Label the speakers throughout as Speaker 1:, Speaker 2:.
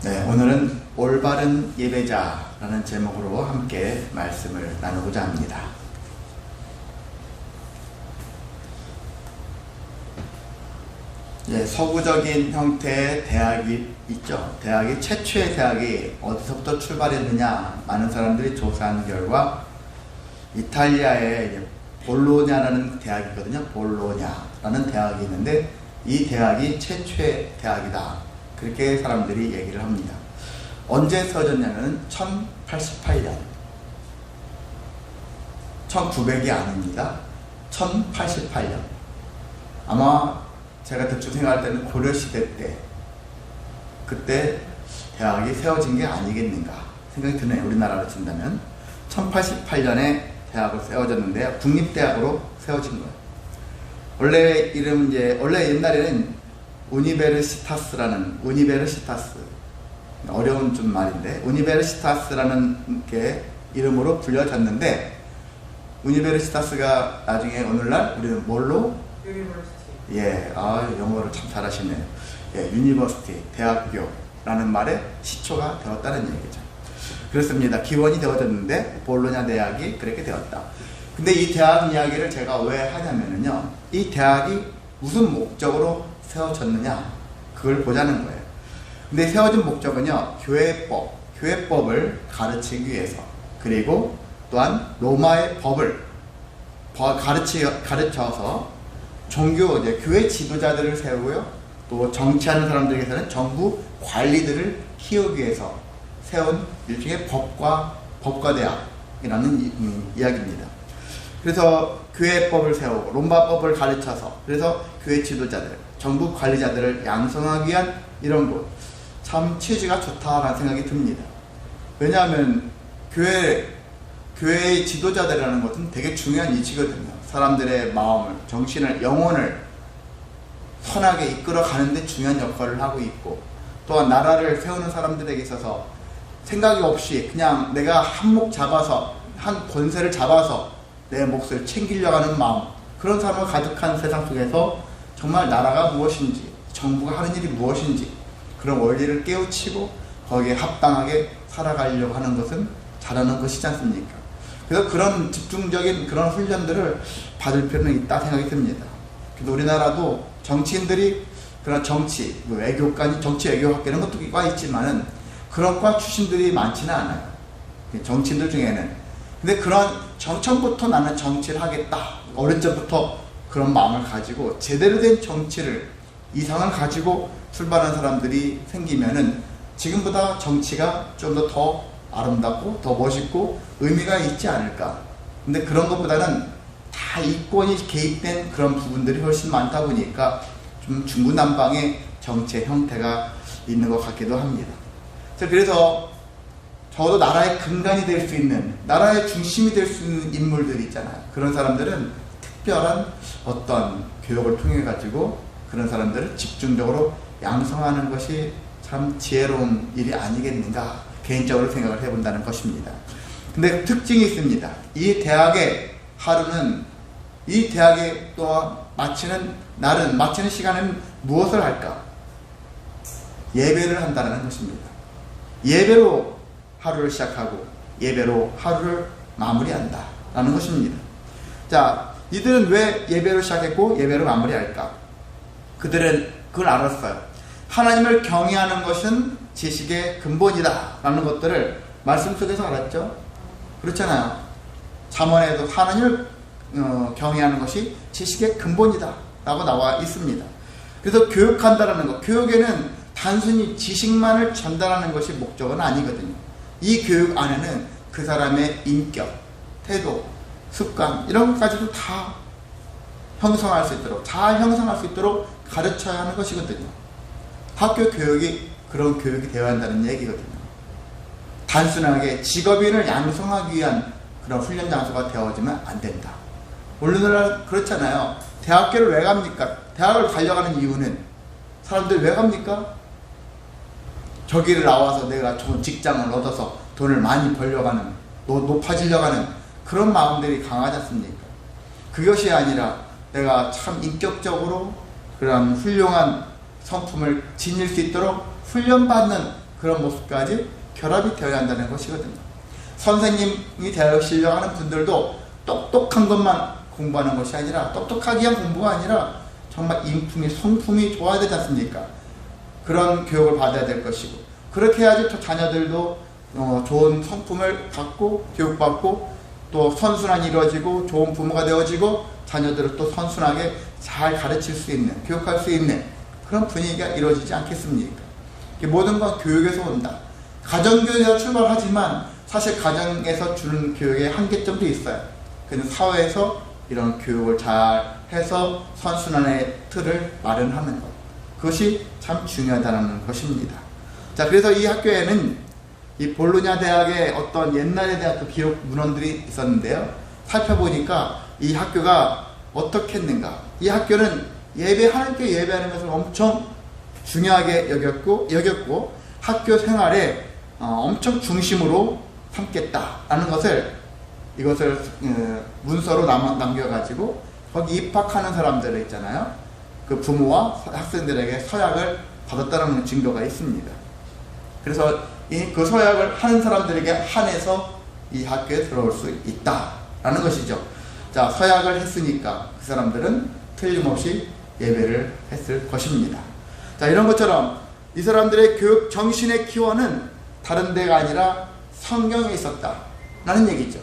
Speaker 1: 네, 오늘은 올바른 예배자라는 제목으로 함께 말씀을 나누고자 합니다. 서구적인 형태의 대학이 있죠. 최초의 대학이 어디서부터 출발했느냐, 많은 사람들이 조사한 결과 이탈리아의 볼로냐라는 대학이거든요. 볼로냐라는 대학이 있는데 이 대학이 최초의 대학이다, 그렇게 사람들이 얘기를 합니다. 언제 세워졌냐면 1088년, 1900이 아닙니다. 1088년. 아마 제가 대충 생각할 때는 고려시대 때, 그때 대학이 세워진 게 아니겠는가 생각이 드네요. 우리나라로 친다면 1088년에 대학을 세워졌는데 국립대학으로 세워진 거예요. 원래 옛날에는 우니베르시타스, 어려운 좀 말인데, 우니베르시타스라는 게 이름으로 불려졌는데, 우니베르시타스가 나중에 오늘날 우리는 뭘로? 유니버시티. 영어를 참 잘하시네요. 유니버시티, 대학교라는 말에 시초가 되었다는 얘기죠. 그렇습니다. 기원이 되어졌는데 볼로냐 대학이 그렇게 되었다. 근데 이 대학 이야기를 제가 왜 하냐면요, 이 대학이 무슨 목적으로 세워졌느냐, 그걸 보자는 거예요. 근데 세워진 목적은요, 교회법을 가르치기 위해서, 그리고 또한 로마의 법을 가르쳐서 교회 지도자들을 세우고요, 또 정치하는 사람들에게서는 정부 관리들을 키우기 위해서 세운 일종의 법과대학이라는 이야기입니다. 그래서 교회법을 세우고 로마법을 가르쳐서, 그래서 교회 지도자들, 정부 관리자들을 양성하기 위한 이런 곳, 참 취지가 좋다라는 생각이 듭니다. 왜냐하면 교회의 지도자들이라는 것은 되게 중요한 이치거든요. 사람들의 마음을, 정신을, 영혼을 선하게 이끌어가는 데 중요한 역할을 하고 있고, 또한 나라를 세우는 사람들에게 있어서 생각이 없이 그냥 내가 한 권세를 잡아서 내 몫을 챙기려고 하는 마음, 그런 사람을 가득한 세상 속에서 정말 나라가 무엇인지, 정부가 하는 일이 무엇인지, 그런 원리를 깨우치고 거기에 합당하게 살아가려고 하는 것은 잘하는 것이지 않습니까? 그래서 그런 집중적인 그런 훈련들을 받을 필요는 있다 생각이 듭니다. 그래서 우리나라도 정치인들이 그런 정치 외교학과 이런 것도 과 있지만은 그런 과 출신들이 많지는 않아요. 정치인들 중에는. 근데 그런 처음부터 나는 정치를 하겠다, 어릴 적부터 그런 마음을 가지고 제대로 된 정치를, 이상을 가지고 출발한 사람들이 생기면은 지금보다 정치가 좀 더 아름답고 더 멋있고 의미가 있지 않을까. 근데 그런 것보다는 다 이권이 개입된 그런 부분들이 훨씬 많다 보니까 좀 중구난방의 정치의 형태가 있는 것 같기도 합니다. 그래서 적어도 나라의 근간이 될 수 있는, 나라의 중심이 될 수 있는 인물들이 있잖아요. 그런 사람들은 특별한 어떤 교육을 통해 가지고 그런 사람들을 집중적으로 양성하는 것이 참 지혜로운 일이 아니겠는가, 개인적으로 생각을 해본다는 것입니다. 근데 특징이 있습니다. 이 대학의 하루는, 이 대학에 또 마치는 시간에는 무엇을 할까? 예배를 한다는 것입니다. 예배로 하루를 시작하고 예배로 하루를 마무리한다 라는 것입니다. 자, 이들은 왜 예배로 시작했고 예배로 마무리할까? 그들은 그걸 알았어요. 하나님을 경외하는 것은 지식의 근본이다 라는 것들을 말씀 속에서 알았죠. 그렇잖아요. 잠언에도 하나님을 경외하는 것이 지식의 근본이다 라고 나와 있습니다. 그래서 교육한다라는 것, 교육에는 단순히 지식만을 전달하는 것이 목적은 아니거든요. 이 교육 안에는 그 사람의 인격, 태도, 습관, 이런 것까지도 다 형성할 수 있도록, 잘 형성할 수 있도록 가르쳐야 하는 것이거든요. 학교 교육이 그런 교육이 되어야 한다는 얘기거든요. 단순하게 직업인을 양성하기 위한 그런 훈련 장소가 되어지면 안 된다. 오늘날 그렇잖아요. 대학교를 왜 갑니까? 대학을 가려고 하는 이유는, 사람들이 왜 갑니까? 저기를 나와서 내가 좋은 직장을 얻어서 돈을 많이 벌려고 하는, 높아지려고 하는 그런 마음들이 강하지 않습니까? 그것이 아니라 내가 참 인격적으로 그런 훌륭한 성품을 지닐 수 있도록 훈련받는 그런 모습까지 결합이 되어야 한다는 것이거든요. 선생님이 되시려고 하는 분들도 똑똑한 것만 공부하는 것이 아니라, 똑똑하기 위한 공부가 아니라 정말 인품이, 성품이 좋아야 되지 않습니까? 그런 교육을 받아야 될 것이고, 그렇게 해야지 또 자녀들도 좋은 성품을 갖고 교육받고 또 선순환이 이루어지고 좋은 부모가 되어지고 자녀들을 또 선순하게 잘 가르칠 수 있는, 교육할 수 있는 그런 분위기가 이루어지지 않겠습니까? 모든 건 교육에서 온다. 가정교육에서 출발하지만 사실 가정에서 주는 교육의 한계점도 있어요. 그래서 사회에서 이런 교육을 잘 해서 선순환의 틀을 마련하는 것, 그것이 참 중요하다는 것입니다. 자, 그래서 이 학교에는 이 볼로냐 대학의 어떤 옛날에 대한 그 기록 문헌들이 있었는데요. 살펴보니까 이 학교가 어떻게 했는가. 이 학교는 하나님께 예배하는 것을 엄청 중요하게 여겼고 학교 생활에 엄청 중심으로 삼겠다라는 것을, 이것을 문서로 남겨가지고 거기 입학하는 사람들 있잖아요. 그 부모와 학생들에게 서약을 받았다는 증거가 있습니다. 그래서 그 서약을 하는 사람들에게 한해서 이 학교에 들어올 수 있다라는 것이죠. 자, 서약을 했으니까 그 사람들은 틀림없이 예배를 했을 것입니다. 자, 이런 것처럼 이 사람들의 교육 정신의 기원은 다른 데가 아니라 성경에 있었다라는 얘기죠.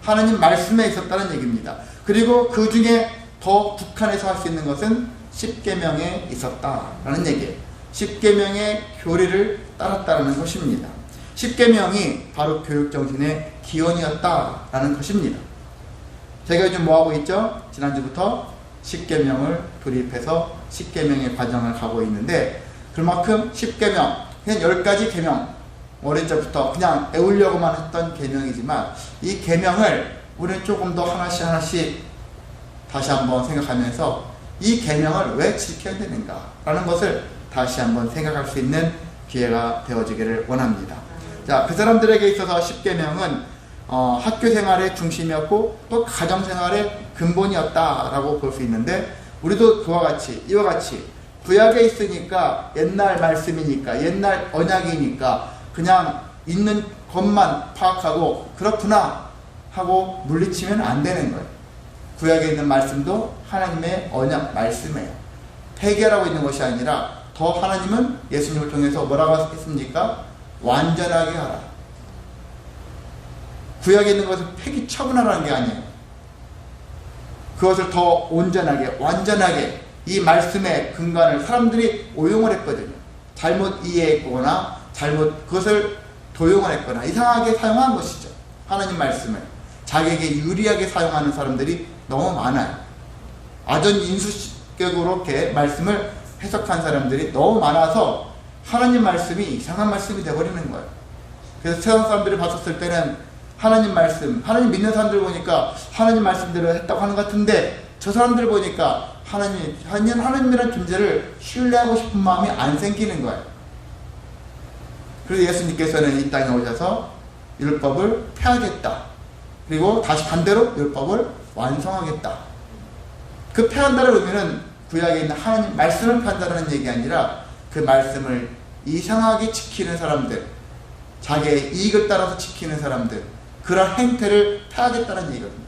Speaker 1: 하나님 말씀에 있었다는 얘기입니다. 그리고 그 중에 더 북한에서 할 수 있는 것은 십계명에 있었다라는 얘기예요. 십계명의 교리를 따랐다는 것입니다. 십계명이 바로 교육정신의 기원이었다라는 것입니다. 제가 요즘 뭐하고 있죠? 지난주부터 십계명을 도입해서 십계명의 과정을 가고 있는데, 그만큼 십계명, 그냥 10가지 계명, 어릴 때부터 그냥 외우려고만 했던 계명이지만 이 계명을 우리는 조금 더 하나씩 다시 한번 생각하면서 이 계명을 왜 지켜야 되는가 라는 것을 다시 한번 생각할 수 있는 기회가 되어지기를 원합니다. 자, 그 사람들에게 있어서 십계명은 학교 생활의 중심이었고 또 가정 생활의 근본이었다라고 볼 수 있는데, 우리도 이와 같이 구약에 있으니까 옛날 말씀이니까, 옛날 언약이니까 그냥 있는 것만 파악하고 그렇구나 하고 물리치면 안 되는 거예요. 구약에 있는 말씀도 하나님의 언약 말씀이에요. 폐기하라고 있는 것이 아니라 더 하나님은 예수님을 통해서 뭐라고 했습니까? 완전하게 하라. 구약에 있는 것을 폐기 처분하라는 게 아니에요. 그것을 더 온전하게, 완전하게 이 말씀의 근간을 사람들이 오용을 했거든요. 잘못 이해했거나 그것을 도용을 했거나 이상하게 사용한 것이죠. 하나님 말씀을 자기에게 유리하게 사용하는 사람들이 너무 많아요. 아전인수격으로 이렇게 말씀을 해석한 사람들이 너무 많아서 하나님 말씀이 이상한 말씀이 되어버리는 거예요. 그래서 세상 사람들이 봤었을 때는 하나님 말씀, 하나님 믿는 사람들 보니까 하나님 말씀대로 했다고 하는 것 같은데, 저 사람들 보니까 하나님이라는 존재를 신뢰하고 싶은 마음이 안 생기는 거예요. 그래서 예수님께서는 이 땅에 오셔서 율법을 폐하겠다. 그리고 다시 반대로 율법을 완성하겠다. 그 폐한다는 의미는 구약에 있는 하나님 말씀을 폐한다는 얘기 아니라 그 말씀을 이상하게 지키는 사람들, 자기의 이익을 따라서 지키는 사람들, 그런 행태를 폐하겠다는 얘기거든요.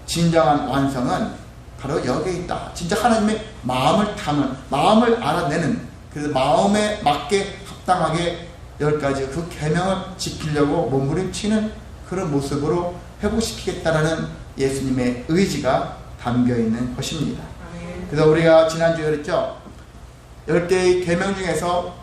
Speaker 1: 진정한 완성은 바로 여기에 있다. 진짜 하나님의 마음을 담은, 마음을 알아내는, 그래서 마음에 맞게 합당하게 10가지 그 계명을 지키려고 몸부림치는 그런 모습으로 회복시키겠다라는 예수님의 의지가 담겨있는 것입니다. 그래서 우리가 지난주에 그랬죠. 10개의 계명 중에서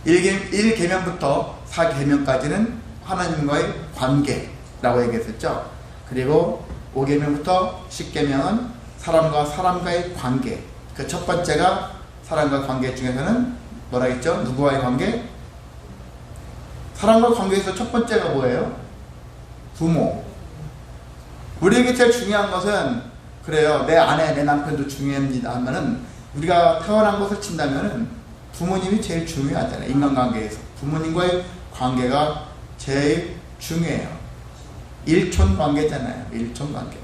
Speaker 1: 1계명부터 4계명까지는 하나님과의 관계라고 얘기했었죠. 그리고 5계명부터 10계명은 사람과 사람과의 관계. 그 첫 번째가 사람과 관계 중에서는 뭐라 했죠? 누구와의 관계? 사람과 관계에서 첫 번째가 뭐예요? 부모. 우리에게 제일 중요한 것은, 그래요, 내 아내, 내 남편도 중요합니다 하면은, 우리가 태어난 것을 친다면은 부모님이 제일 중요하잖아요. 인간관계에서 부모님과의 관계가 제일 중요해요. 일촌 관계잖아요. 일촌 관계.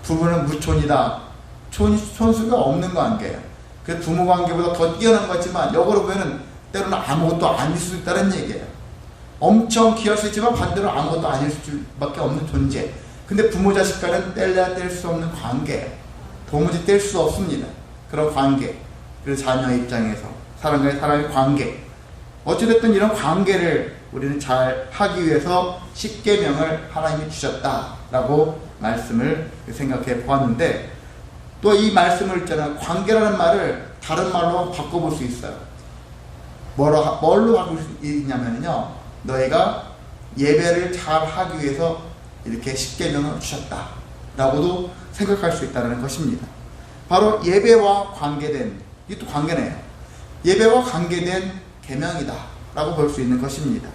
Speaker 1: 부부는 무촌이다. 촌수가 없는 관계예요. 그 부모 관계보다 더 뛰어난 거지만 역으로 보면은 때로는 아무것도 아닐 수 있다는 얘기예요. 엄청 귀할 수 있지만 반대로 아무것도 아닐 수밖에 없는 존재. 근데 부모 자식 간은 뗄래야 뗄 수 없는 관계. 도무지 뗄 수 없습니다. 그런 관계. 그래서 자녀의 입장에서 사람과의 사람의 관계. 어찌됐든 이런 관계를 우리는 잘 하기 위해서 십계명을 하나님이 주셨다라고 말씀을 생각해 보았는데, 또 이 말씀을 있잖아요. 관계라는 말을 다른 말로 바꿔볼 수 있어요. 뭘로 바꿀 수 있냐면요, 너희가 예배를 잘 하기 위해서 이렇게 십계명을 주셨다라고도 생각할 수 있다는 것입니다. 바로 예배와 관계된, 이게 또 관계네요. 예배와 관계된 계명이다 라고 볼 수 있는 것입니다.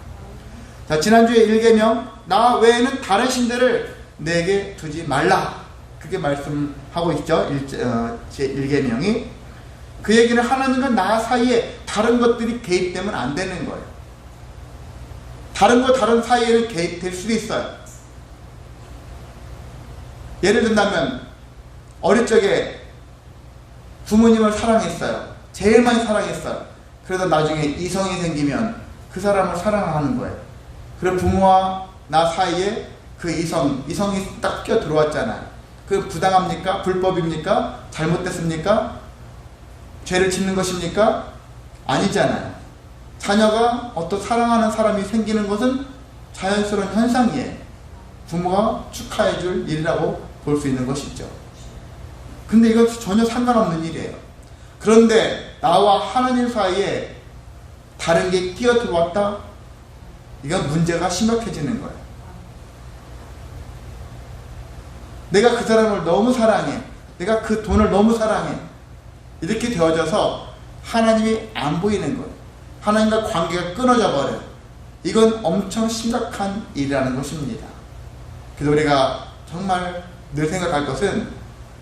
Speaker 1: 자, 지난주에 1계명, 나 외에는 다른 신들을 내게 두지 말라, 그렇게 말씀하고 있죠. 제 1계명이. 그 얘기는 하나님과 나 사이에 다른 것들이 개입되면 안 되는 거예요. 다른 거 다른 사이에는 개입될 수도 있어요. 예를 든다면 어릴 적에 부모님을 사랑했어요. 제일 많이 사랑했어요. 그러다 나중에 이성이 생기면 그 사람을 사랑하는 거예요. 그럼 부모와 나 사이에 그 이성이 딱 끼어 들어왔잖아요. 그 부당합니까? 불법입니까? 잘못됐습니까? 죄를 짓는 것입니까? 아니잖아요. 자녀가 어떤 사랑하는 사람이 생기는 것은 자연스러운 현상이에요. 부모가 축하해 줄 일이라고 볼 수 있는 것이죠. 근데 이건 전혀 상관없는 일이에요. 그런데 나와 하나님 사이에 다른 게 끼어 들어왔다? 이건 문제가 심각해지는 거예요. 내가 그 사람을 너무 사랑해. 내가 그 돈을 너무 사랑해. 이렇게 되어져서 하나님이 안 보이는 거예요. 하나님과 관계가 끊어져 버려요. 이건 엄청 심각한 일이라는 것입니다. 그래서 우리가 정말 늘 생각할 것은,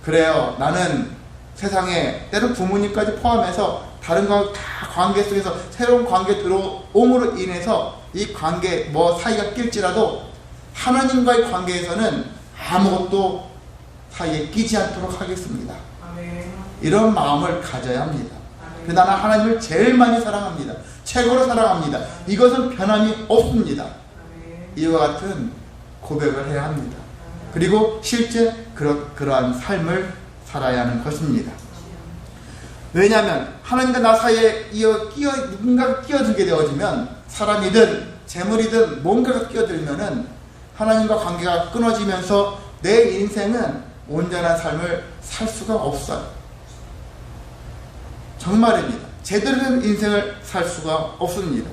Speaker 1: 그래요, 나는 세상에 때로 부모님까지 포함해서 다른 거 다 관계 속에서 새로운 관계 들어옴으로 인해서 이 관계 사이가 낄지라도 하나님과의 관계에서는 아무것도 사이에 끼지 않도록 하겠습니다. 아멘. 이런 마음을 가져야 합니다. 나는 하나님을 제일 많이 사랑합니다. 최고로 사랑합니다. 이것은 변함이 없습니다. 아멘. 이와 같은 고백을 해야 합니다. 그리고 실제 그러한 삶을 살아야 하는 것입니다. 왜냐하면 하나님과 나 사이에 누군가가 끼어들게 되어지면, 사람이든 재물이든 뭔가가 끼어들면은 하나님과 관계가 끊어지면서 내 인생은 온전한 삶을 살 수가 없어요. 정말입니다. 제대로 된 인생을 살 수가 없습니다.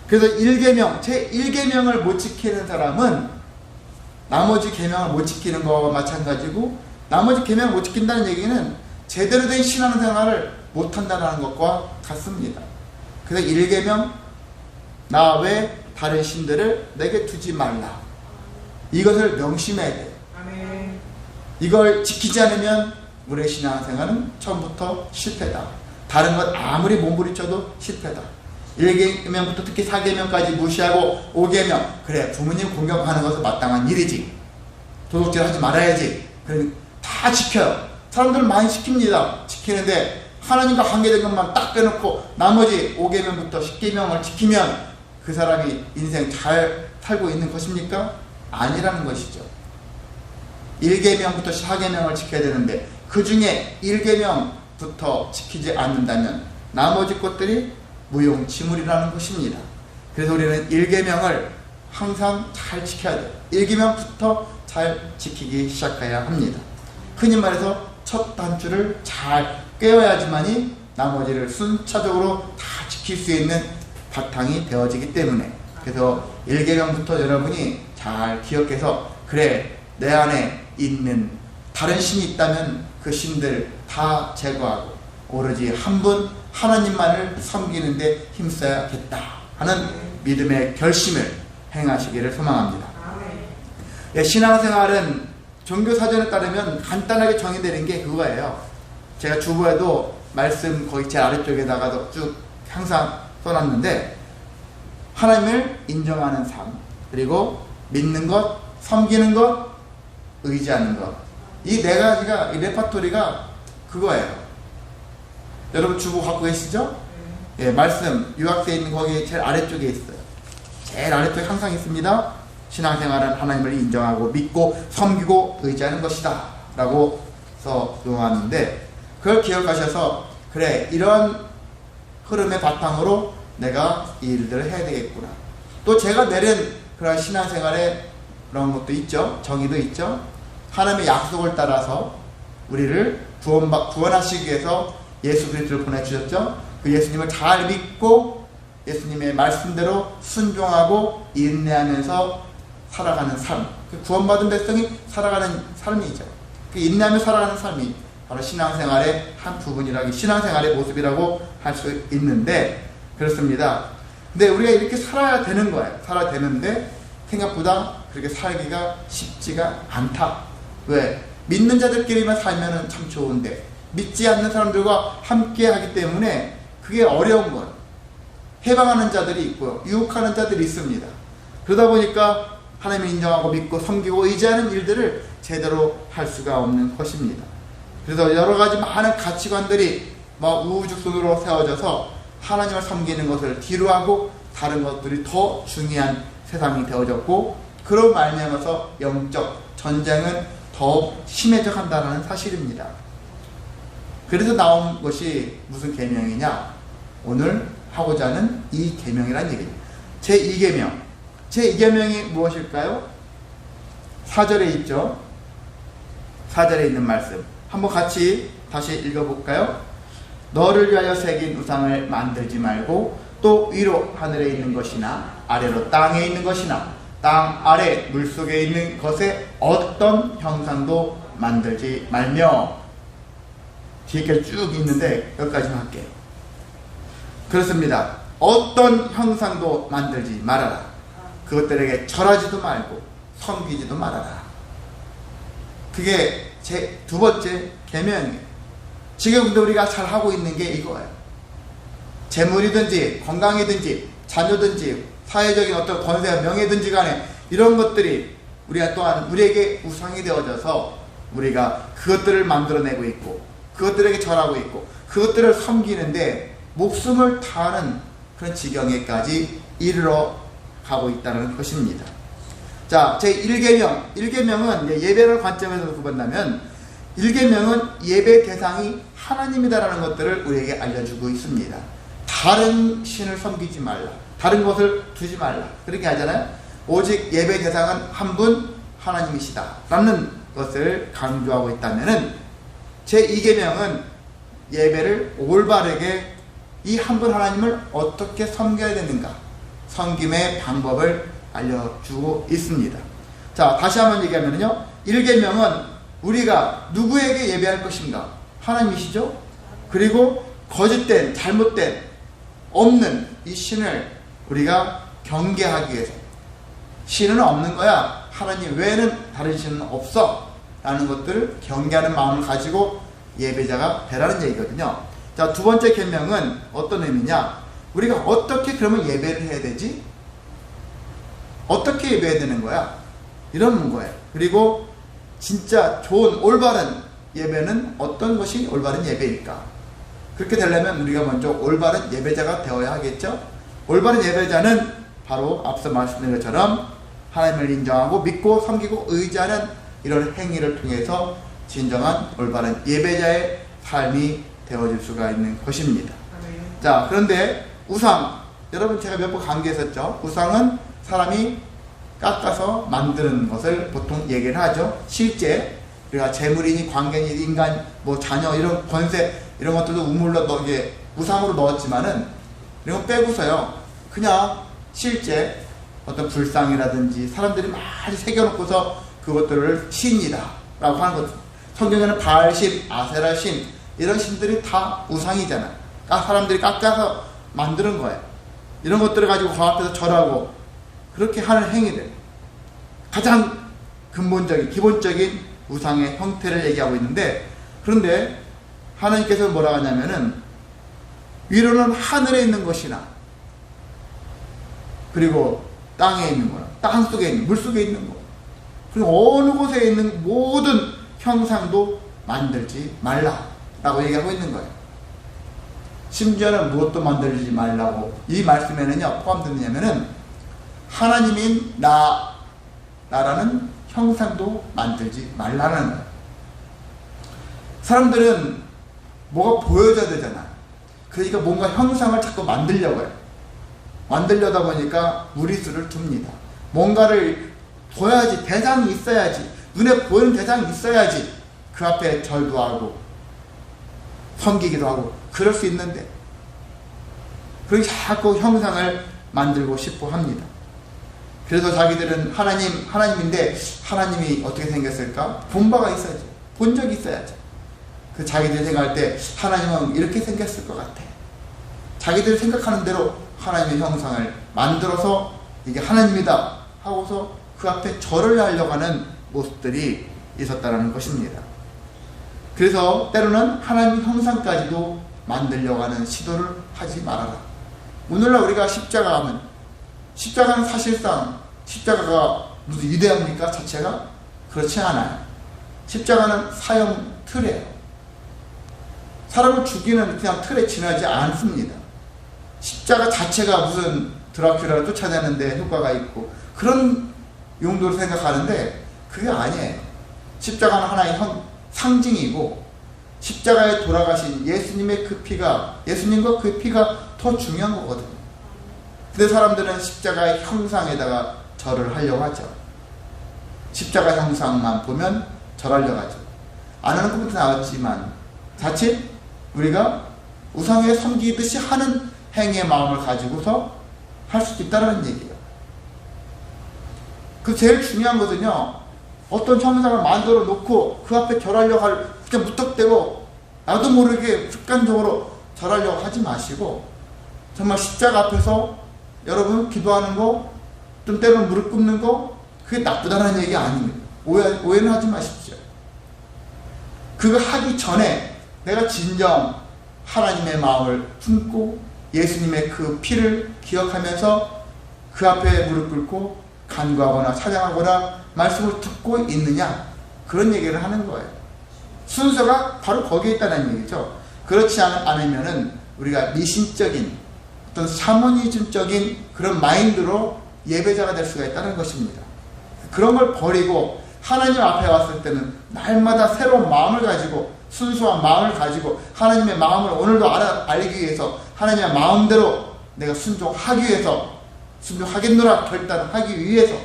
Speaker 1: 그래서 1계명, 제 1계명을 못 지키는 사람은 나머지 계명을 못 지키는 것과 마찬가지고, 나머지 계명을 못 지킨다는 얘기는 제대로 된 신앙생활을 못한다는 것과 같습니다. 그래서 1계명, 나 외 다른 신들을 내게 두지 말라, 이것을 명심해야 돼요. 아멘. 이걸 지키지 않으면 우리의 신앙생활은 처음부터 실패다. 다른 것 아무리 몸부림쳐도 실패다. 1계명부터 특히 4계명까지 무시하고 5계명, 그래 부모님 공경하는 것은 마땅한 일이지, 도둑질 하지 말아야지, 다 지켜요. 사람들은 많이 지킵니다. 지키는데 하나님과 관계된 것만 딱 빼놓고 나머지 5계명부터 10계명을 지키면 그 사람이 인생 잘 살고 있는 것입니까? 아니라는 것이죠. 1계명부터 4계명을 지켜야 되는데 그 중에 1계명부터 지키지 않는다면 나머지 것들이 무용지물이라는 것입니다. 그래서 우리는 1계명을 항상 잘 지켜야 돼요. 1계명부터 잘 지키기 시작해야 합니다. 흔히 말해서 첫 단추를 잘 꿰어야지만이 나머지를 순차적으로 다 지킬 수 있는 바탕이 되어지기 때문에, 그래서 1계명부터 여러분이 잘 기억해서, 그래 내 안에 있는 다른 신이 있다면 그 신들 다 제거하고 오로지 한 분 하나님만을 섬기는데 힘써야겠다 하는 믿음의 결심을 행하시기를 소망합니다. 신앙생활은 종교사전에 따르면 간단하게 정의되는 게 그거예요. 제가 주보에도 말씀 거기 제 아래쪽에다가도 쭉 항상 써놨는데, 하나님을 인정하는 삶, 그리고 믿는 것, 섬기는 것, 의지하는 것, 이 네 가지가, 이 레파토리가 그거예요. 여러분 주보 갖고 계시죠? 예, 말씀 요약되어 있는 거기 제일 아래쪽에 있어요. 제일 아래쪽에 항상 있습니다. 신앙생활은 하나님을 인정하고 믿고 섬기고 의지하는 것이다 라고 써 놓았는데, 그걸 기억하셔서 그래, 이런 흐름의 바탕으로 내가 이 일들을 해야 되겠구나. 또 제가 내린 그런 신앙생활에 그런 것도 있죠. 정의도 있죠. 하나님의 약속을 따라서 우리를 구원하시기 위해서 예수 그리스도를 보내주셨죠. 그 예수님을 잘 믿고 예수님의 말씀대로 순종하고 인내하면서 살아가는 삶, 그 구원받은 백성이 살아가는 삶이죠. 그 인내하며 살아가는 삶이 바로 신앙생활의 한 부분이라고, 신앙생활의 모습이라고 할 수 있는데, 그렇습니다. 근데 우리가 이렇게 살아야 되는 거예요. 살아야 되는데 생각보다 그렇게 살기가 쉽지가 않다. 왜? 믿는 자들끼리만 살면 참 좋은데 믿지 않는 사람들과 함께 하기 때문에 그게 어려운 거예요. 해방하는 자들이 있고요, 유혹하는 자들이 있습니다. 그러다 보니까 하나님을 인정하고 믿고 섬기고 의지하는 일들을 제대로 할 수가 없는 것입니다. 그래서 여러 가지 많은 가치관들이 우후죽순으로 세워져서 하나님을 섬기는 것을 뒤로하고 다른 것들이 더 중요한 세상이 되어졌고, 그로 말미암아서 영적 전쟁은 더 심해져 간다는 사실입니다. 그래서 나온 것이 무슨 계명이냐? 오늘 하고자 하는 이 계명이란 얘기입니다. 제2계명. 제2계명이 무엇일까요? 4절에 있죠. 4절에 있는 말씀 한번 같이 다시 읽어볼까요? 너를 위하여 새긴 우상을 만들지 말고 또 위로 하늘에 있는 것이나 아래로 땅에 있는 것이나 땅 아래 물속에 있는 것에 어떤 형상도 만들지 말며. 뒤에까지 쭉 있는데 여기까지만 할게요. 그렇습니다. 어떤 형상도 만들지 말아라. 그것들에게 절하지도 말고 섬기지도 말아라. 그게 제 두 번째 계명이에요. 지금 근데 우리가 잘 하고 있는 게 이거예요. 재물이든지 건강이든지 자녀든지 사회적인 어떤 권세와 명예든지 간에 이런 것들이 우리가 또한 우리에게 우상이 되어져서 우리가 그것들을 만들어내고 있고 그것들에게 절하고 있고 그것들을 섬기는데 목숨을 다하는 그런 지경에까지 이르러 가고 있다는 것입니다. 자, 제1계명. 1계명은 예배를 관점에서 본다면 1계명은 예배 대상이 하나님이다라는 것들을 우리에게 알려주고 있습니다. 다른 신을 섬기지 말라. 다른 것을 두지 말라. 그렇게 하잖아요. 오직 예배 대상은 한 분 하나님이시다 라는 것을 강조하고 있다면 제2계명은 예배를 올바르게 이 한 분 하나님을 어떻게 섬겨야 되는가, 섬김의 방법을 알려주고 있습니다. 자, 다시 한번 얘기하면요, 1계명은 우리가 누구에게 예배할 것인가? 하나님이시죠? 그리고 거짓된, 잘못된, 없는 이 신을 우리가 경계하기 위해서, 신은 없는 거야, 하나님 외에는 다른 신은 없어 라는 것들을 경계하는 마음을 가지고 예배자가 되라는 얘기거든요. 자, 두 번째 계명은 어떤 의미냐? 우리가 어떻게 그러면 예배를 해야 되지? 어떻게 예배해야 되는 거야? 이런 거예요. 그리고 진짜 좋은 올바른 예배는 어떤 것이 올바른 예배일까? 그렇게 되려면 우리가 먼저 올바른 예배자가 되어야 하겠죠? 올바른 예배자는 바로 앞서 말씀드린 것처럼 하나님을 인정하고 믿고 섬기고 의지하는 이런 행위를 통해서 진정한 올바른 예배자의 삶이 되어질 수가 있는 것입니다. 자, 그런데 우상, 여러분 제가 몇 번 강조했었죠. 우상은 사람이 깎아서 만드는 것을 보통 얘기를 하죠. 실제 우리가 재물이니 관계니 인간 자녀 이런 권세 이런 것들도 우물로 우상으로 넣었지만은 이런 거 빼고서요, 그냥 실제 어떤 불상이라든지 사람들이 많이 새겨놓고서 그것들을 신이다 라고 하는 것. 성경에는 바알신, 아세라신 이런 신들이 다 우상이잖아요. 사람들이 깎아서 만드는 거예요. 이런 것들을 가지고 그 앞에서 절하고 그렇게 하는 행위들, 가장 근본적인 기본적인 우상의 형태를 얘기하고 있는데, 그런데 하나님께서 뭐라고 하냐면은 위로는 하늘에 있는 것이나 그리고 땅에 있는 거나 땅 속에 있는, 물 속에 있는 거, 그리고 어느 곳에 있는 모든 형상도 만들지 말라 라고 얘기하고 있는 거예요. 심지어는 무엇도 만들지 말라고 이 말씀에는요 포함되느냐면은 하나님인 나라는 형상도 만들지 말라는 거예요. 사람들은 뭐가 보여져야 되잖아. 그러니까 뭔가 형상을 자꾸 만들려고 해요. 만들려다 보니까 무리수를 둡니다. 뭔가를 둬야지, 대상이 있어야지, 눈에 보이는 대상이 있어야지 그 앞에 절도 하고 섬기기도 하고 그럴 수 있는데 그렇게 자꾸 형상을 만들고 싶어 합니다. 그래서 자기들은 하나님인데 하나님이 어떻게 생겼을까? 본 바가 있어야지, 본 적이 있어야지. 그 자기들이 생각할 때 하나님은 이렇게 생겼을 것 같아. 자기들이 생각하는 대로 하나님의 형상을 만들어서 이게 하나님이다 하고서 그 앞에 절을 하려고 하는 모습들이 있었다는 것입니다. 그래서 때로는 하나님의 형상까지도 만들려고 하는 시도를 하지 말아라. 오늘날 우리가 십자가 하면 십자가는 사실상 십자가가 무슨 위대합니까? 자체가? 그렇지 않아요. 십자가는 사형 틀이에요. 사람을 죽이는 그냥 틀에 지나지 않습니다. 십자가 자체가 무슨 드라큘라를 쫓아내는데 효과가 있고 그런 용도로 생각하는데 그게 아니에요. 십자가는 하나의 상징이고 십자가에 돌아가신 예수님의 그 피가, 예수님과 그 피가 더 중요한 거거든요. 근데 사람들은 십자가의 형상에다가 절을 하려고 하죠. 십자가 형상만 보면 절하려고 하죠. 안 하는 것부터 나왔지만 자칫 우리가 우상에 섬기듯이 하는 행위의 마음을 가지고서 할 수도 있다는 얘기예요. 그 제일 중요한 것은요, 어떤 형상을 만들어 놓고 그 앞에 절하려고 그냥 무턱대고 나도 모르게 습관적으로 절하려고 하지 마시고 정말 십자가 앞에서 여러분 기도하는 거, 좀 때로는 무릎 꿇는 거, 그게 나쁘다는 얘기 아닙니다. 오해는 하지 마십시오. 그거 하기 전에 내가 진정 하나님의 마음을 품고 예수님의 그 피를 기억하면서 그 앞에 무릎 꿇고 간구하거나 찬양하거나 말씀을 듣고 있느냐, 그런 얘기를 하는 거예요. 순서가 바로 거기에 있다는 얘기죠. 그렇지 않으면은 우리가 미신적인 어떤 샤머니즘적인 그런 마인드로 예배자가 될 수가 있다는 것입니다. 그런 걸 버리고 하나님 앞에 왔을 때는 날마다 새로운 마음을 가지고 순수한 마음을 가지고 하나님의 마음을 오늘도 알기 위해서 하나님의 마음대로 내가 순종하기 위해서, 순종하겠노라 결단하기 위해서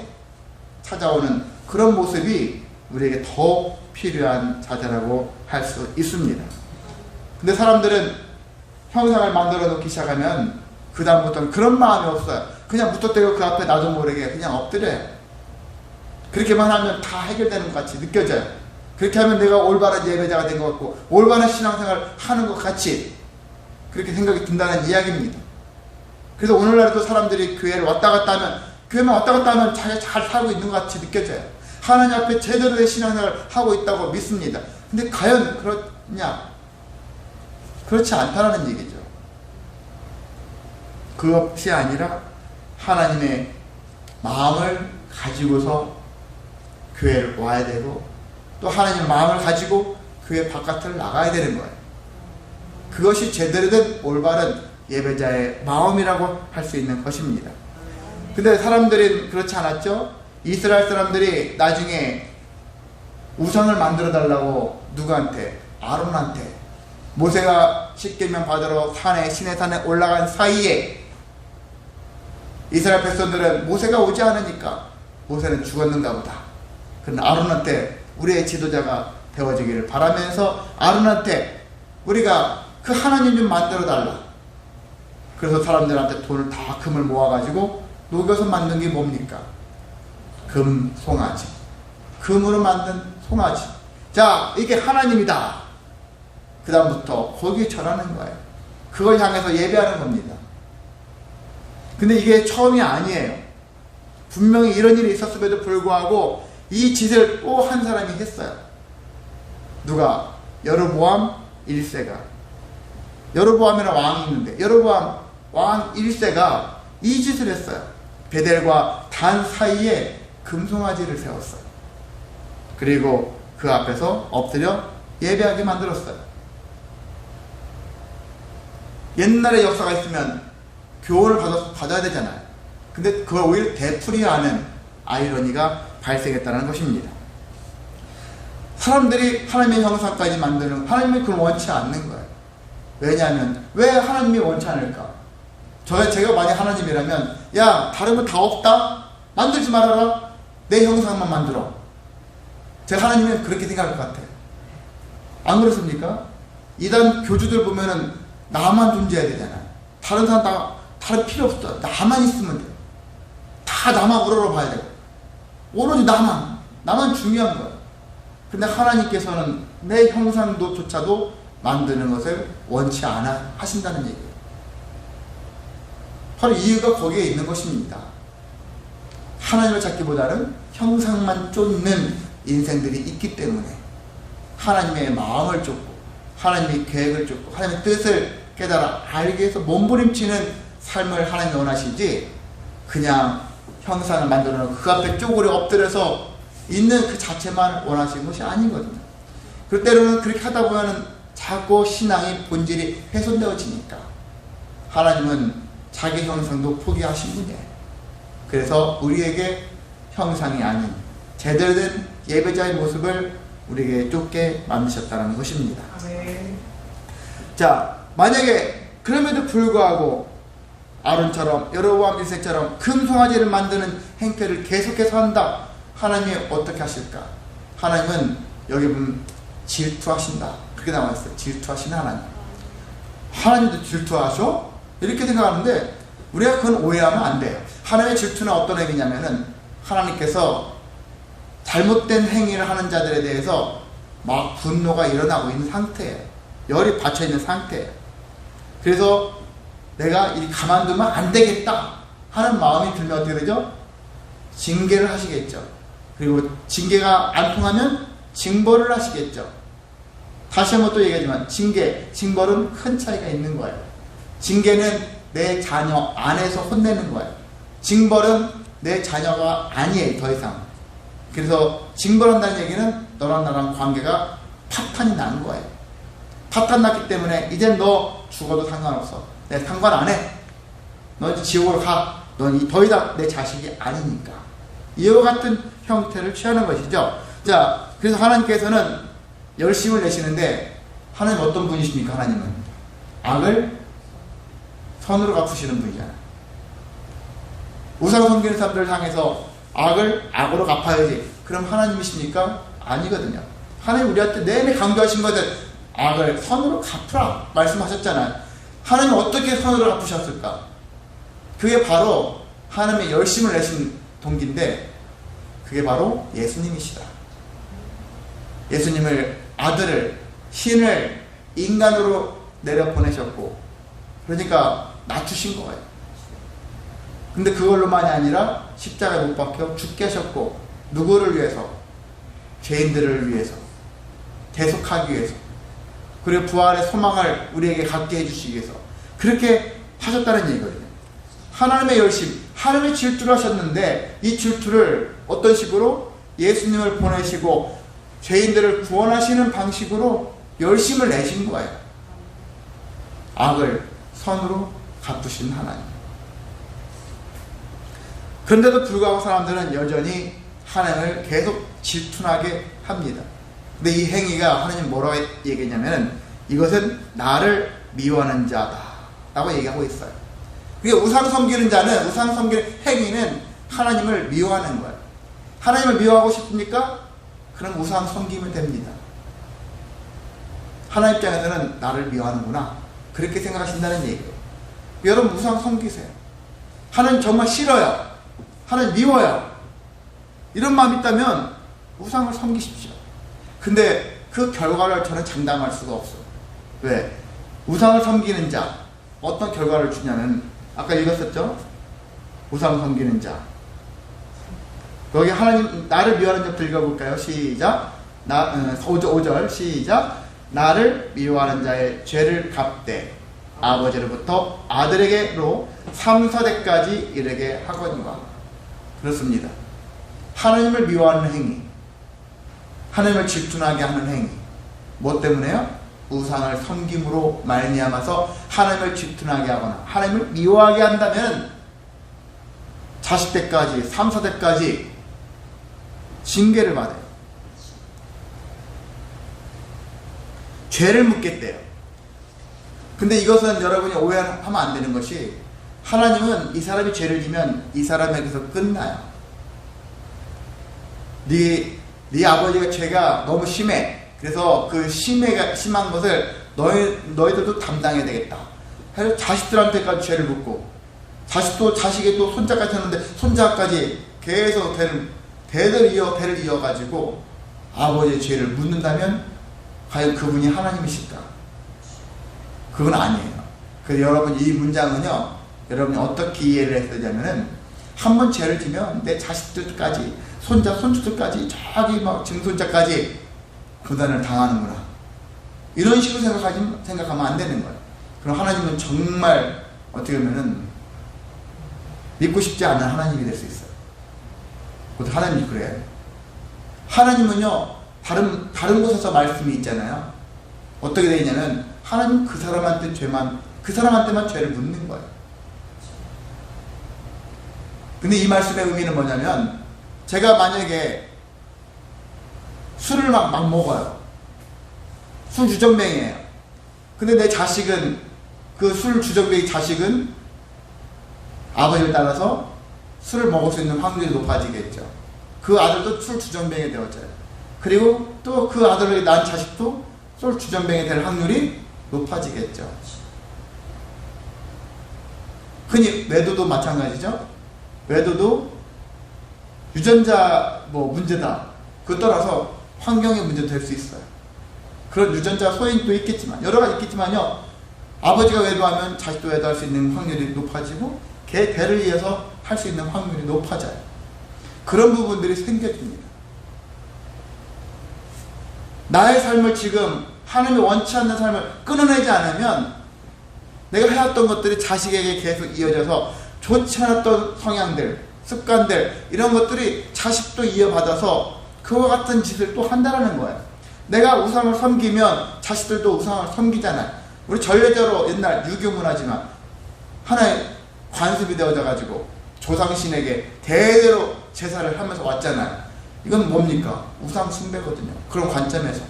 Speaker 1: 찾아오는 그런 모습이 우리에게 더 필요한 자세라고 할 수 있습니다. 근데 사람들은 형상을 만들어 놓기 시작하면 그 다음부터는 그런 마음이 없어요. 그냥 무턱대고 그 앞에 나도 모르게 그냥 엎드려요. 그렇게만 하면 다 해결되는 것 같이 느껴져요. 그렇게 하면 내가 올바른 예배자가 된 것 같고 올바른 신앙생활을 하는 것 같이 그렇게 생각이 든다는 이야기입니다. 그래서 오늘날에도 사람들이 교회를 왔다 갔다 하면, 교회만 왔다 갔다 하면 자기가 잘 살고 있는 것 같이 느껴져요. 하나님 앞에 제대로 된 신앙생활을 하고 있다고 믿습니다. 근데 과연 그렇냐? 그렇지 않다는 얘기죠. 그것이 아니라 하나님의 마음을 가지고서 교회를 와야 되고 또 하나님의 마음을 가지고 교회 바깥을 나가야 되는 거예요. 그것이 제대로 된 올바른 예배자의 마음이라고 할 수 있는 것입니다. 근데 사람들은 그렇지 않았죠? 이스라엘 사람들이 나중에 우상을 만들어 달라고 누구한테? 아론한테. 모세가 십계명 받으러 시내산에 올라간 사이에 이스라엘 백성들은 모세가 오지 않으니까 모세는 죽었는가 보다. 그러나 아론한테 우리의 지도자가 되어주기를 바라면서 아론한테 우리가 그 하나님 좀 만들어 달라. 그래서 사람들한테 돈을 다 금을 모아가지고 녹여서 만든 게 뭡니까? 금 송아지. 금으로 만든 송아지. 자, 이게 하나님이다. 그 다음부터 거기에 절하는 거예요. 그걸 향해서 예배하는 겁니다. 근데 이게 처음이 아니에요. 분명히 이런 일이 있었음에도 불구하고 이 짓을 또 한 사람이 했어요. 누가? 여로보암 1세가. 여로보암이라는 왕이 있는데 여로보암 왕 1세가 이 짓을 했어요. 베델과 단 사이에 금송아지를 세웠어요. 그리고 그 앞에서 엎드려 예배하게 만들었어요. 옛날의 역사가 있으면 교훈을 받아야 되잖아요. 근데 그걸 오히려 되풀이하는 아이러니가 발생했다는 것입니다. 사람들이 하나님의 형상까지 만드는, 하나님이 그걸 원치 않는 거예요. 왜냐하면 왜 하나님이 원치 않을까? 제가 만약 하나님이라면, 야, 다른 거 다 없다? 만들지 말아라. 내 형상만 만들어. 제가 하나님은 그렇게 생각할 것 같아요. 안 그렇습니까? 이단 교주들 보면은 나만 존재해야 되잖아요. 다른 사람 다른 필요 없어. 나만 있으면 돼요. 다 나만 우러러봐야 돼요. 오로지 나만 중요한 거예요. 근데 하나님께서는 내 형상조차도 만드는 것을 원치 않아 하신다는 얘기예요. 바로 이유가 거기에 있는 것입니다. 하나님을 찾기보다는 형상만 쫓는 인생들이 있기 때문에 하나님의 마음을 쫓고 하나님의 계획을 쫓고 하나님의 뜻을 깨달아 알기 위해서 몸부림치는 삶을 하나님이 원하시지, 그냥 형상을 만들어 놓고 그 앞에 쪼그려 엎드려서 있는 그 자체만 원하시는 것이 아니거든요. 그리고 때로는 그렇게 하다 보면 자꾸 신앙의 본질이 훼손되어지니까 하나님은 자기 형상도 포기하신 분이에요. 그래서 우리에게 형상이 아닌 제대로 된 예배자의 모습을 우리에게 쫓게 만드셨다는 것입니다. 자, 만약에 그럼에도 불구하고 아론처럼 여로보암 1세처럼 금송아지를 만드는 행태를 계속해서 한다, 하나님이 어떻게 하실까? 하나님은 여기 보면 질투하신다, 그렇게 나와 있어요. 질투하시는 하나님. 하나님도 질투하셔? 이렇게 생각하는데 우리가 그건 오해하면 안 돼요. 하나님의 질투는 어떤 행위냐면은 하나님께서 잘못된 행위를 하는 자들에 대해서 막 분노가 일어나고 있는 상태예요. 열이 받쳐 있는 상태예요. 그래서 내가 이 가만두면 안 되겠다 하는 마음이 들면 어떻게 되죠? 징계를 하시겠죠. 그리고 징계가 안 통하면 징벌을 하시겠죠. 다시 한번 또 얘기하지만 징벌은 큰 차이가 있는 거예요. 징계는 내 자녀 안에서 혼내는 거예요. 징벌은 내 자녀가 아니에요, 더 이상. 그래서 징벌한다는 얘기는 너랑 나랑 관계가 파탄이 나는 거예요. 파탄 났기 때문에 이젠 너 죽어도 상관없어. 내가 상관 안 해. 넌 지옥으로 가. 넌 더 이상 내 자식이 아니니까. 이와 같은 형태를 취하는 것이죠. 자, 그래서 하나님께서는 열심을 내시는데, 하나님 어떤 분이십니까? 하나님은 악을 선으로 갚으시는 분이잖아요. 우상 섬기는 사람들을 향해서 악을 악으로 갚아야지, 그럼 하나님이십니까? 아니거든요. 하나님 우리한테 내내 강조하신 것은 악을 선으로 갚으라 말씀하셨잖아요. 하나님 어떻게 선으로 갚으셨을까? 그게 바로 하나님의 열심을 내신 동기인데, 그게 바로 예수님이시다. 예수님을, 아들을, 신을 인간으로 내려보내셨고, 그러니까 낮추신 거예요. 근데 그걸로만이 아니라 십자가에 못 박혀 죽게 하셨고, 누구를 위해서? 죄인들을 위해서, 대속하기 위해서, 그리고 부활의 소망을 우리에게 갖게 해주시기 위해서 그렇게 하셨다는 얘기거든요. 하나님의 열심, 하나님의 질투를 하셨는데, 이 질투를 어떤 식으로? 예수님을 보내시고 죄인들을 구원하시는 방식으로 열심을 내신 거예요. 악을 선으로 갚으신 하나님. 그런데도 불구하고 사람들은 여전히 하나님을 계속 질투나게 합니다. 근데 이 행위가 하나님 뭐라고 얘기했냐면, 이것은 나를 미워하는 자다 라고 얘기하고 있어요. 그러니까 우상 섬기는 자는, 우상 섬기는 행위는 하나님을 미워하는 거예요. 하나님을 미워하고 싶습니까? 그럼 우상 섬기면 됩니다. 하나님 입장에서는 나를 미워하는구나, 그렇게 생각하신다는 얘기예요. 여러분 우상 섬기세요. 하나님 정말 싫어요, 하나님 미워요, 이런 마음이 있다면 우상을 섬기십시오. 근데 그 결과를 저는 장담할 수가 없어요. 왜? 우상을 섬기는 자, 어떤 결과를 주냐면, 아까 읽었었죠? 우상 섬기는 자. 여기 하나님, 나를 미워하는 자부터 읽어볼까요? 시작. 5절 시작. 나를 미워하는 자의 죄를 갚되 아버지로부터 아들에게로 3서대까지 이르게 하거니와. 그렇습니다. 하나님을 미워하는 행위, 하나님을 질투나게 하는 행위, 뭐 때문에요? 우상을 섬김으로 말미암아서 하나님을 질투나게 하거나 하나님을 미워하게 한다면 자식 때까지 3, 4대까지 징계를 받아요. 죄를 묻겠대요. 근데 이것은 여러분이 오해하면 안 되는 것이, 하나님은 이 사람이 죄를 지면 이 사람에게서 끝나요. 네 아버지가 죄가 너무 심해. 그래서 그 심한 것을 너희들도 담당해야 되겠다. 그래서 자식들한테까지 죄를 묻고, 자식이 또 손자까지 하는데 손자까지 계속 대를 이어가지고 아버지의 죄를 묻는다면 과연 그분이 하나님이실까? 그건 아니에요. 그래서 여러분, 이 문장은요, 여러분이 어떻게 이해를 했냐면은, 한 번 죄를 지면 내 자식들까지, 손주들까지, 저기 막 증손자까지 고난을 당하는구나. 이런 식으로 생각하면 안 되는 거예요. 그럼 하나님은 정말 어떻게 보면은 믿고 싶지 않은 하나님이 될 수 있어요. 그것도 하나님이 그래요. 하나님은요, 다른 곳에서 말씀이 있잖아요. 어떻게 되어 있냐면, 하나님 그 사람한테만 죄를 묻는 거예요. 근데 이 말씀의 의미는 뭐냐면, 제가 만약에 술을 막 먹어요. 술 주정뱅이에요. 근데 내 자식은, 그 술 주정뱅이 자식은 아버지를 따라서 술을 먹을 수 있는 확률이 높아지겠죠. 그 아들도 술 주정뱅이 되었잖아요. 그리고 또 그 아들을 낳은 자식도 술 주정뱅이 될 확률이 높아지겠죠. 흔히 외도도 마찬가지죠. 외도도 유전자 문제다. 그거 떠나서 환경의 문제도 될 수 있어요. 그런 유전자 소인도 있겠지만, 여러 가지 있겠지만요, 아버지가 외도하면 자식도 외도할 수 있는 확률이 높아지고, 걔 대를 이어서 할 수 있는 확률이 높아져요. 그런 부분들이 생겨집니다. 나의 삶을 지금 하나님이 원치 않는 삶을 끊어내지 않으면, 내가 해왔던 것들이 자식에게 계속 이어져서 좋지 않았던 성향들, 습관들, 이런 것들이 자식도 이어받아서 그와 같은 짓을 또 한다는 거예요. 내가 우상을 섬기면 자식들도 우상을 섬기잖아요. 우리 전례대로 옛날 유교 문화지만 하나의 관습이 되어져 가지고 조상신에게 대대로 제사를 하면서 왔잖아요. 이건 뭡니까? 우상 숭배거든요. 그런 관점에서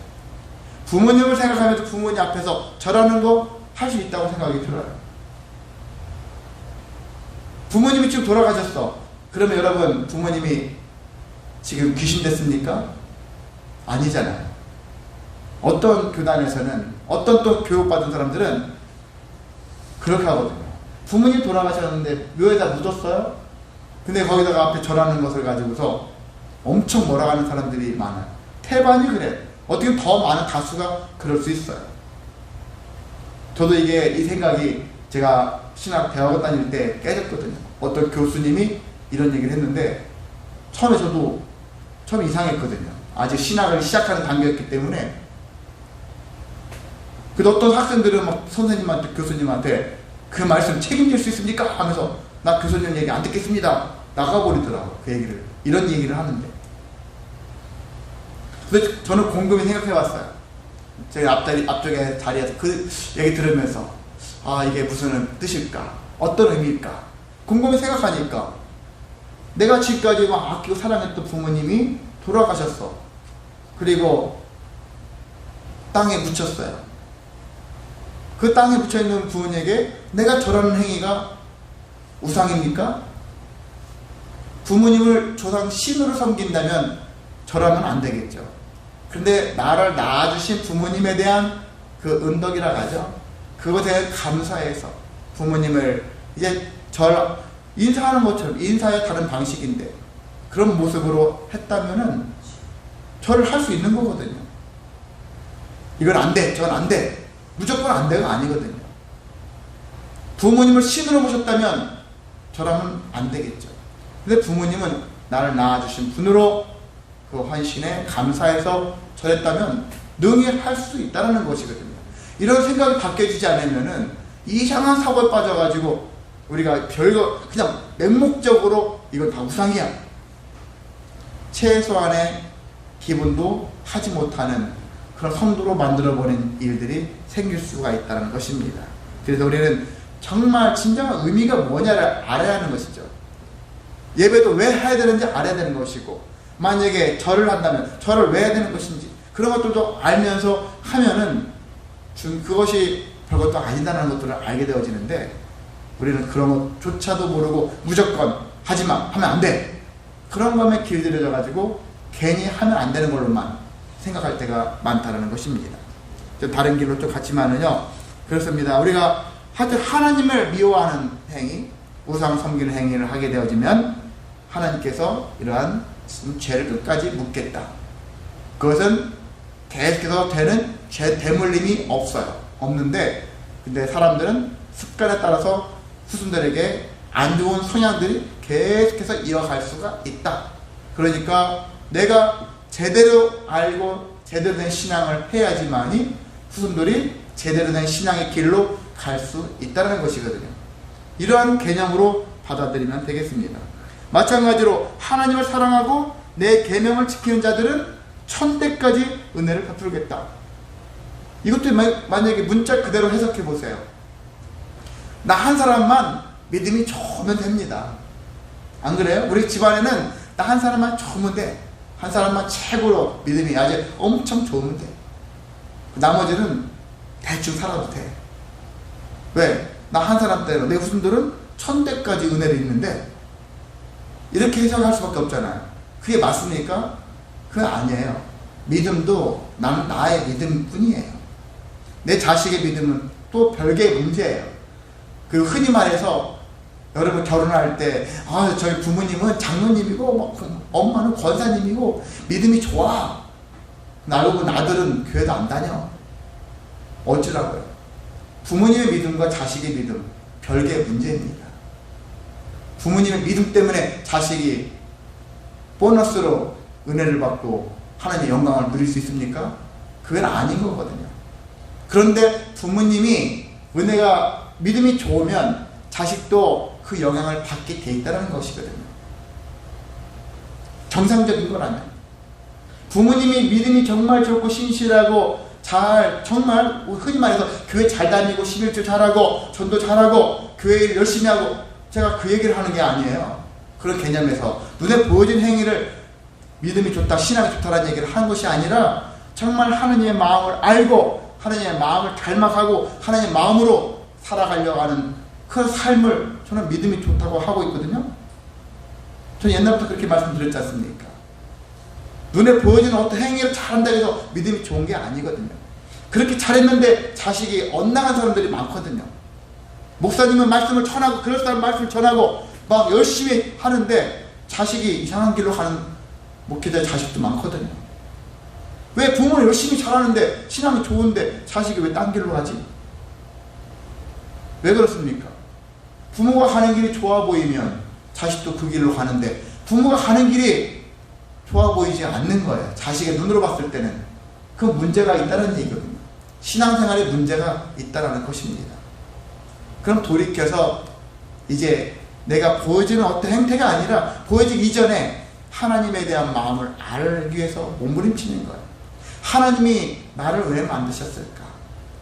Speaker 1: 부모님을 생각하면서 부모님 앞에서 절하는 거 할 수 있다고 생각이 들어요. 부모님이 지금 돌아가셨어. 그러면 여러분, 부모님이 지금 귀신 됐습니까? 아니잖아요. 어떤 교단에서는, 어떤 또 교육받은 사람들은 그렇게 하거든요. 부모님 돌아가셨는데 묘에다 묻었어요? 근데 거기다가 앞에 절하는 것을 가지고서 엄청 몰아가는 사람들이 많아요. 태반이 그래. 어떻게 더 많은 다수가 그럴 수 있어요. 저도 이 생각이 제가 신학 대학원 다닐 때 깨졌거든요. 어떤 교수님이 이런 얘기를 했는데, 처음에 이상했거든요. 아직 신학을 시작하는 단계였기 때문에. 근데 어떤 학생들은 막 선생님한테, 교수님한테 그 말씀 책임질 수 있습니까? 하면서, 나 교수님 얘기 안 듣겠습니다. 나가버리더라고, 그 얘기를. 이런 얘기를 하는데. 근데 저는 곰곰이 생각해 봤어요. 제가 앞쪽에 자리에서 그 얘기 들으면서, 이게 무슨 뜻일까? 어떤 의미일까? 곰곰이 생각하니까, 내가 지금까지 막 아끼고 사랑했던 부모님이 돌아가셨어. 그리고 땅에 묻혔어요. 그 땅에 묻혀있는 부모님에게 내가 절하는 행위가 우상입니까? 부모님을 조상 신으로 섬긴다면 절하면 안 되겠죠. 그런데 나를 낳아주신 부모님에 대한 그 은덕이라고 하죠. 그것에 대한 감사해서 부모님을 이제 인사하는 것처럼, 인사의 다른 방식인데 그런 모습으로 했다면은 절을 할 수 있는 거거든요. 이건 안 돼, 저건 안 돼, 무조건 안 돼가 아니거든요. 부모님을 신으로 모셨다면 절하면 안 되겠죠. 근데 부모님은 나를 낳아주신 분으로 그 헌신에 감사해서 절했다면 능히 할 수 있다는 것이거든요. 이런 생각이 바뀌어지지 않으면은 이상한 사고에 빠져가지고 우리가 별거 그냥 맹목적으로 이건 다 우상이야, 최소한의 기본도 하지 못하는 그런 성도로 만들어버린 일들이 생길 수가 있다는 것입니다. 그래서 우리는 정말 진정한 의미가 뭐냐를 알아야 하는 것이죠. 예배도 왜 해야 되는지 알아야 되는 것이고, 만약에 절을 한다면 절을 왜 해야 되는 것인지 그런 것들도 알면서 하면은 그것이 별것도 아니다라는 것들을 알게 되어지는데, 우리는 그런 것조차도 모르고 무조건 하지마, 하면 안 돼, 그런 것에 길들여져 가지고 괜히 하면 안 되는 걸로만 생각할 때가 많다는 것입니다. 다른 길로 좀 갔지만은요, 그렇습니다. 우리가 하여튼 하나님을 미워하는 행위, 우상 섬기는 행위를 하게 되어지면 하나님께서 이러한 죄를 끝까지 묻겠다. 그것은 계속해서 되는 죄 대물림이 없는데, 근데 사람들은 습관에 따라서 스승들에게 안 좋은 성향들이 계속해서 이어갈 수가 있다. 그러니까 내가 제대로 알고 제대로 된 신앙을 해야지만이 스승들이 제대로 된 신앙의 길로 갈 수 있다는 것이거든요. 이러한 개념으로 받아들이면 되겠습니다. 마찬가지로 하나님을 사랑하고 내 계명을 지키는 자들은 천대까지 은혜를 베풀겠다. 이것도 만약에 문자 그대로 해석해 보세요. 나 한 사람만 믿음이 좋으면 됩니다. 안 그래요? 우리 집안에는 나 한 사람만 좋으면 돼. 한 사람만 최고로 믿음이 아주 엄청 좋으면 돼. 나머지는 대충 살아도 돼. 왜? 나 한 사람 때문에 내 후손들은 천대까지 은혜를 입는데, 이렇게 해석할 수밖에 없잖아요. 그게 맞습니까? 그건 아니에요. 믿음도 나는 나의 믿음뿐이에요. 내 자식의 믿음은 또 별개의 문제예요. 그 흔히 말해서 여러분 결혼할 때 저희 부모님은 장로님이고 엄마는 권사님이고 믿음이 좋아. 알고 보면 아들은 교회도 안 다녀. 어쩌라고요? 부모님의 믿음과 자식의 믿음 별개의 문제입니다. 부모님의 믿음 때문에 자식이 보너스로 은혜를 받고 하나님의 영광을 누릴 수 있습니까? 그건 아닌 거거든요. 그런데 부모님이 믿음이 좋으면 자식도 그 영향을 받게 돼 있다는 것이거든요. 정상적인 거라면. 부모님이 믿음이 정말 좋고 신실하고 정말 흔히 말해서 교회 잘 다니고 11조 잘하고 전도 잘하고 교회 일 열심히 하고, 제가 그 얘기를 하는 게 아니에요. 그런 개념에서 눈에 보여진 행위를 믿음이 좋다, 신앙이 좋다라는 얘기를 하는 것이 아니라, 정말 하나님의 마음을 알고 하나님의 마음을 닮아가고 하나님의 마음으로 살아가려고 하는 그 삶을 저는 믿음이 좋다고 하고 있거든요. 저는 옛날부터 그렇게 말씀드렸지 않습니까? 눈에 보여지는 어떤 행위를 잘한다고 해서 믿음이 좋은 게 아니거든요. 그렇게 잘했는데 자식이 엇나간 사람들이 많거든요. 목사님은 말씀을 전하고 그럴 사람 말씀을 전하고 막 열심히 하는데 자식이 이상한 길로 가는 목회자의 자식도 많거든요. 왜 부모는 열심히 잘하는데 신앙이 좋은데 자식이 왜 딴 길로 가지? 왜 그렇습니까? 부모가 가는 길이 좋아 보이면 자식도 그 길로 가는데, 부모가 가는 길이 좋아 보이지 않는 거예요. 자식의 눈으로 봤을 때는 그 문제가 있다는 얘기거든요. 신앙생활에 문제가 있다는 것입니다. 그럼 돌이켜서 이제 내가 보여지는 어떤 행태가 아니라 보여지기 이전에 하나님에 대한 마음을 알기 위해서 몸부림치는 거예요. 하나님이 나를 왜 만드셨을까?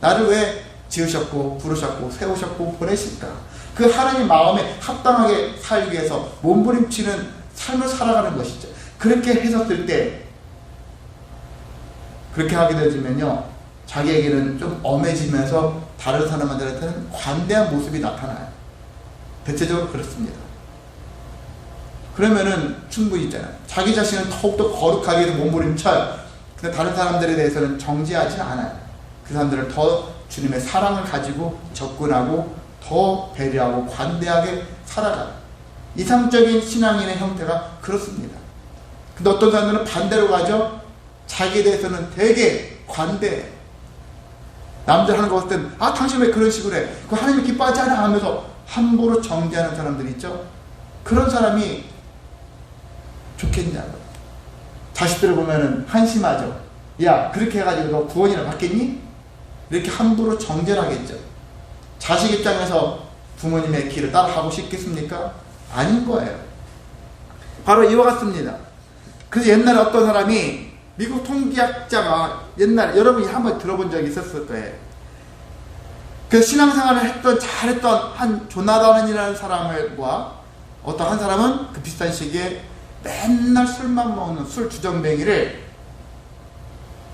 Speaker 1: 나를 왜 지으셨고 부르셨고 세우셨고 보내실까? 그 하나님 마음에 합당하게 살기 위해서 몸부림치는 삶을 살아가는 것이죠. 그렇게 했었을 때, 그렇게 하게 되면요, 자기에게는 좀 엄해지면서 다른 사람들한테는 관대한 모습이 나타나요. 대체적으로 그렇습니다. 그러면은 충분히 있잖아요. 자기 자신은 더욱더 거룩하게 몸부림쳐요. 근데 다른 사람들에 대해서는 정죄하지 않아요. 그 사람들을 더 주님의 사랑을 가지고 접근하고 더 배려하고 관대하게 살아가요. 이상적인 신앙인의 형태가 그렇습니다. 근데 어떤 사람들은 반대로 가죠. 자기에 대해서는 되게 관대해. 남들 하는 거 봤을 땐 당신 왜 그런 식으로 해? 그 하나님이 기뻐하지 않아? 하면서 함부로 정죄하는 사람들 있죠. 그런 사람이 좋겠냐고. 자식들을 보면은 한심하죠. 야, 그렇게 해가지고 너 구원이나 받겠니? 이렇게 함부로 정죄를 하겠죠. 자식 입장에서 부모님의 길을 따라가고 싶겠습니까? 아닌 거예요. 바로 이와 같습니다. 그래서 옛날에 어떤 사람이 미국 통계학자가 옛날에 여러분이 한번 들어본 적이 있었을 거예요. 그 신앙생활을 잘했던 한 조나단이라는 사람과 어떤 한 사람은 그 비슷한 시기에 맨날 술만 먹는 술 주정뱅이를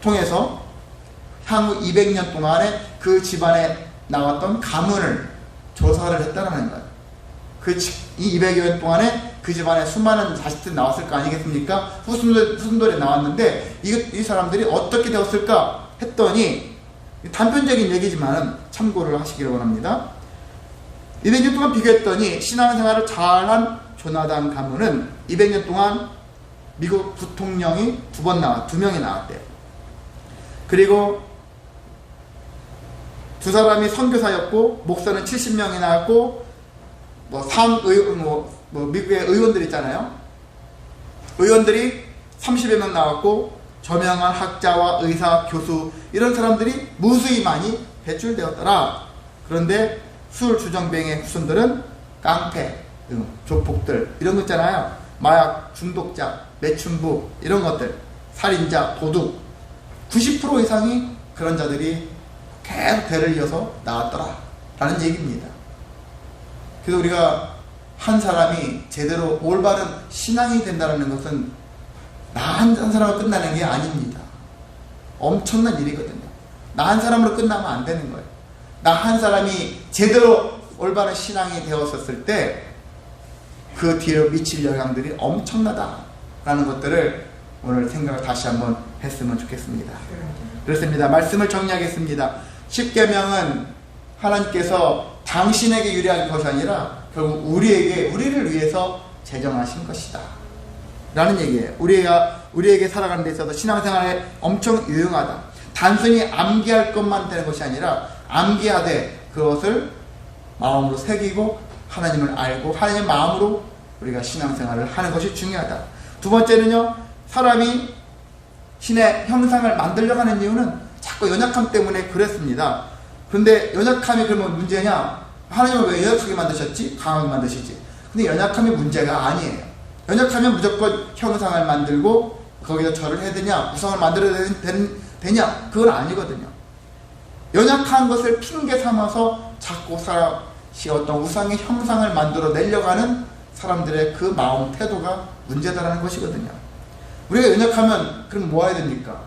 Speaker 1: 통해서 향후 200년 동안에 그 집안에 나왔던 가문을 조사를 했다는 거예요. 이 200여 년 동안에 그 집안에 수많은 자식들이 나왔을 거 아니겠습니까? 후손들이 나왔는데 이 사람들이 어떻게 되었을까 했더니, 단편적인 얘기지만 참고를 하시기를 원합니다. 200년 동안 비교했더니 신앙생활을 잘한 조나단 가문은 200년 동안 미국 부통령이 2명이 나왔대요. 그리고 두 사람이 선교사였고, 목사는 70명이 나왔고, 미국의 의원들 있잖아요. 의원들이 30여 명 나왔고, 저명한 학자와 의사, 교수, 이런 사람들이 무수히 많이 배출되었더라. 그런데 술 주정뱅이의 후손들은 깡패, 조폭들, 이런 거 있잖아요. 마약 중독자, 매춘부, 이런 것들, 살인자, 도둑, 90% 이상이 그런 자들이 계속 대를 이어서 나왔더라 라는 얘기입니다. 그래서 우리가 한 사람이 제대로 올바른 신앙이 된다는 것은 나 한 사람으로 끝나는 게 아닙니다. 엄청난 일이거든요. 나 한 사람으로 끝나면 안 되는 거예요. 나 한 사람이 제대로 올바른 신앙이 되었었을 때 그 뒤로 미칠 영향들이 엄청나다라는 것들을 오늘 생각을 다시 한번 했으면 좋겠습니다. 그렇습니다. 말씀을 정리하겠습니다. 십계명은 하나님께서 당신에게 유리한 것이 아니라 결국 우리를 위해서 제정하신 것이다 라는 얘기예요. 우리에게 살아가는 데 있어서 신앙생활에 엄청 유용하다. 단순히 암기할 것만 되는 것이 아니라 암기하되 그것을 마음으로 새기고 하나님을 알고 하나님의 마음으로 우리가 신앙생활을 하는 것이 중요하다. 두 번째는요, 사람이 신의 형상을 만들려고 하는 이유는 자꾸 연약함 때문에 그랬습니다. 그런데 연약함이 그러면 문제냐? 하나님은 왜 연약하게 만드셨지? 강하게 만드시지. 근데 연약함이 문제가 아니에요. 연약하면 무조건 형상을 만들고 거기다 절을 해야 되냐? 우상을 만들어야 되냐? 그건 아니거든요. 연약한 것을 핑계 삼아서 자꾸 어떤 우상의 형상을 만들어 내려고 하는 사람들의 그 마음 태도가 문제다라는 것이거든요. 우리가 연약하면 그럼 뭐 해야 됩니까?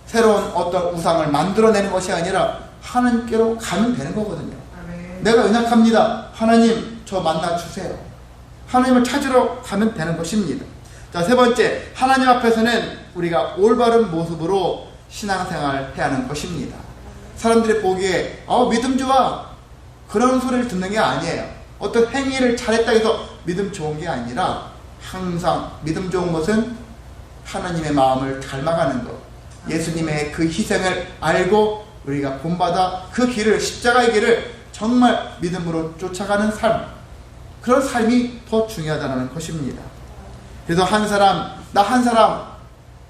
Speaker 1: 새로운 어떤 우상을 만들어내는 것이 아니라 하나님께로 가면 되는 거거든요. 아멘. 내가 연약합니다. 하나님 저 만나주세요. 하나님을 찾으러 가면 되는 것입니다. 자, 세 번째, 하나님 앞에서는 우리가 올바른 모습으로 신앙생활을 해야 하는 것입니다. 사람들이 보기에 믿음 좋아 그런 소리를 듣는 게 아니에요. 어떤 행위를 잘했다 해서 믿음 좋은 게 아니라 항상 믿음 좋은 것은 하나님의 마음을 닮아가는 것, 예수님의 그 희생을 알고 우리가 본받아 그 길을, 십자가의 길을 정말 믿음으로 쫓아가는 삶, 그런 삶이 더 중요하다는 것입니다. 그래서 나 한 사람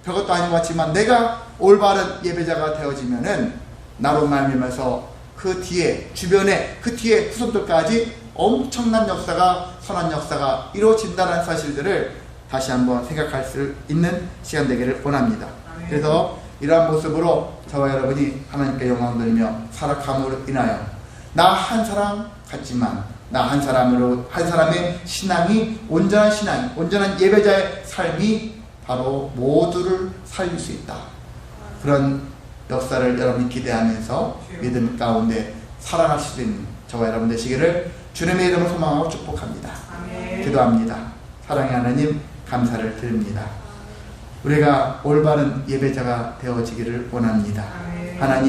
Speaker 1: 별것도 아닌 것 같지만 내가 올바른 예배자가 되어지면은 나로 말미암아서 그 뒤에, 주변에 그 뒤에 후손들까지 엄청난 역사가, 선한 역사가 이루어진다는 사실들을 다시 한번 생각할 수 있는 시간 되기를 원합니다. 그래서 이러한 모습으로 저와 여러분이 하나님께 영광 돌리며 살아감으로 인하여 나 한 사람 같지만 나 한 사람의 신앙이 온전한 신앙이, 온전한 예배자의 삶이 바로 모두를 살릴 수 있다. 그런 역사를 여러분이 기대하면서 믿음 가운데 살아가실 수 있는 저와 여러분 되시기를 주님의 이름으로 소망하고 축복합니다. 아멘. 기도합니다. 사랑의 하나님, 감사를 드립니다. 우리가 올바른 예배자가 되어지기를 원합니다. 아멘. 하나님